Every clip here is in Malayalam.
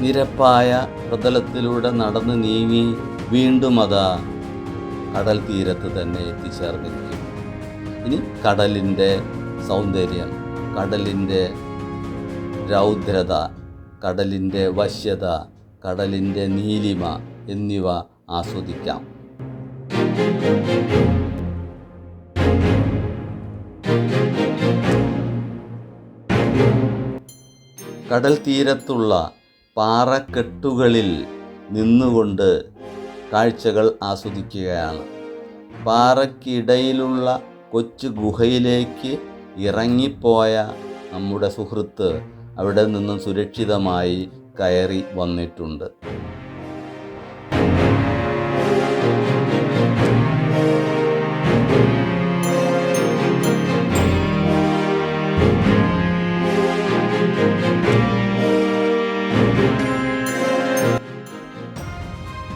നിരപ്പായ പ്രതലത്തിലൂടെ നടന്ന് നീങ്ങി വീണ്ടും അതാ കടൽ തീരത്ത് തന്നെ എത്തിച്ചേർന്നിരിക്കും. ഇനി കടലിൻ്റെ സൗന്ദര്യം, കടലിൻ്റെ രൗദ്രത, കടലിൻ്റെ വശ്യത, കടലിൻ്റെ നീലിമ എന്നിവ ആസ്വദിക്കാം. കടൽ തീരത്തുള്ള പാറക്കെട്ടുകളിൽ നിന്നുകൊണ്ട് കാഴ്ചകൾ ആസ്വദിക്കുകയാണ്. പാറയ്ക്കിടയിലുള്ള കൊച്ചു ഗുഹയിലേക്ക് ഇറങ്ങിപ്പോയ നമ്മുടെ സുഹൃത്ത് അവിടെ നിന്നും സുരക്ഷിതമായി കയറി വന്നിട്ടുണ്ട്.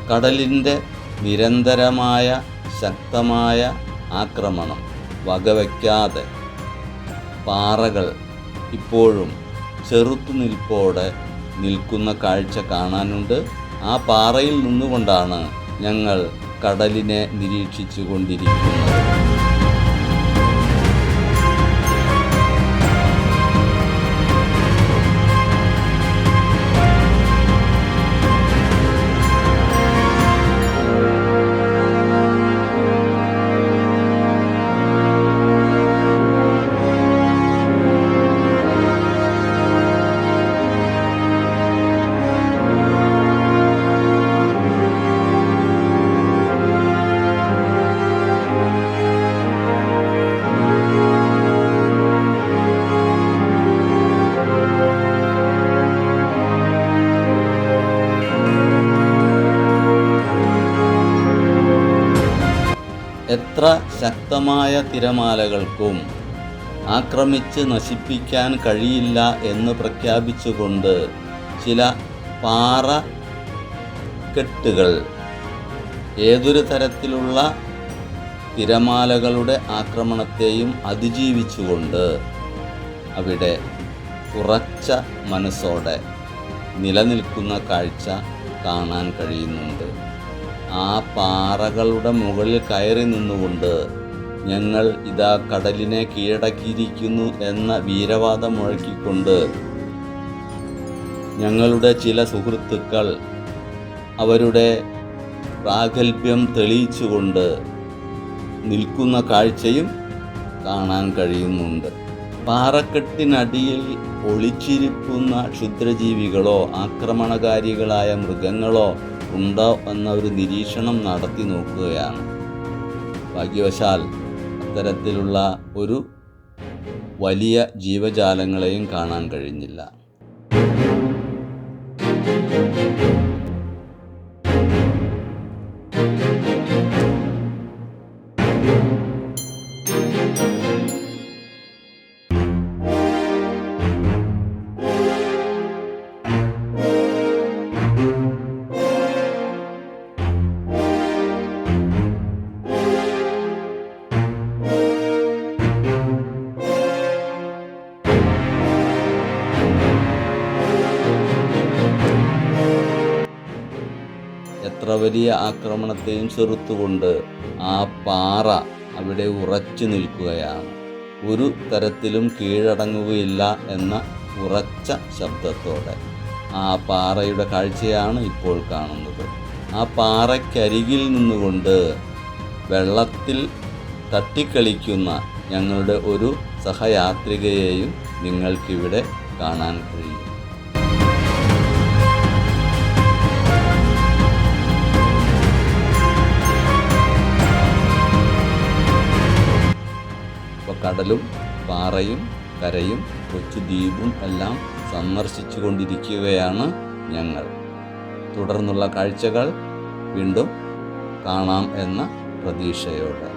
കടലിൻ്റെ നിരന്തരമായ ശക്തമായ ആക്രമണം വകവയ്ക്കാതെ പാറകൾ ഇപ്പോഴും ചെറുത്തുനിൽപ്പോടെ നിൽക്കുന്ന കാഴ്ച കാണാനുണ്ട്. ആ പാറയിൽ നിന്നുകൊണ്ടാണ് ഞങ്ങൾ കടലിനെ നിരീക്ഷിച്ചു കൊണ്ടിരിക്കുന്നത്. എത്ര ശക്തമായ തിരമാലകൾക്കും ആക്രമിച്ച് നശിപ്പിക്കാൻ കഴിയില്ല എന്ന് പ്രഖ്യാപിച്ചുകൊണ്ട് ചില പാറക്കെട്ടുകൾ ഏതൊരു തരത്തിലുള്ള തിരമാലകളുടെ ആക്രമണത്തെയും അതിജീവിച്ചുകൊണ്ട് അവിടെ ഉറച്ച മനസ്സോടെ നിലനിൽക്കുന്ന കാഴ്ച കാണാൻ കഴിയുന്നുണ്ട്. ആ പാറകളുടെ മുകളിൽ കയറി നിന്നുകൊണ്ട് ഞങ്ങൾ ഇതാ കടലിനെ കീഴടക്കിയിരിക്കുന്നു എന്ന വീരവാദം മുഴക്കിക്കൊണ്ട് ഞങ്ങളുടെ ചില സുഹൃത്തുക്കൾ അവരുടെ പ്രാഗൽഭ്യം തെളിയിച്ചുകൊണ്ട് നിൽക്കുന്ന കാഴ്ചയും കാണാൻ കഴിയുന്നുണ്ട്. പാറക്കെട്ടിനടിയിൽ ഒളിച്ചിരിക്കുന്ന ക്ഷുദ്രജീവികളോ ആക്രമണകാരികളായ മൃഗങ്ങളോ ഉണ്ടോ എന്ന ഒരു നിരീക്ഷണം നടത്തി നോക്കുകയാണ്. ഭാഗ്യവശാൽ അത്തരത്തിലുള്ള ഒരു വലിയ ജീവജാലങ്ങളെയും കാണാൻ കഴിഞ്ഞില്ല. എത്ര വലിയ ആക്രമണത്തെയും ചെറുത്തുകൊണ്ട് ആ പാറ അവിടെ ഉറച്ചു നിൽക്കുകയാണ്. ഒരു തരത്തിലും കീഴടങ്ങുകയില്ല എന്ന ഉറച്ച ശബ്ദത്തോടെ ആ പാറയുടെ കാഴ്ചയാണ് ഇപ്പോൾ കാണുന്നത്. ആ പാറയ്ക്കരികിൽ നിന്നുകൊണ്ട് വെള്ളത്തിൽ തട്ടിക്കളിക്കുന്ന ഞങ്ങളുടെ ഒരു സഹയാത്രികയെയും നിങ്ങൾക്കിവിടെ കാണാൻ കഴിയും. കടലും പാറയും കരയും കൊച്ചു ദ്വീപും എല്ലാം സന്ദർശിച്ചു കൊണ്ടിരിക്കുകയാണ് ഞങ്ങൾ. തുടർന്നുള്ള കാഴ്ചകൾ വീണ്ടും കാണാം എന്ന പ്രതീക്ഷയോടെ.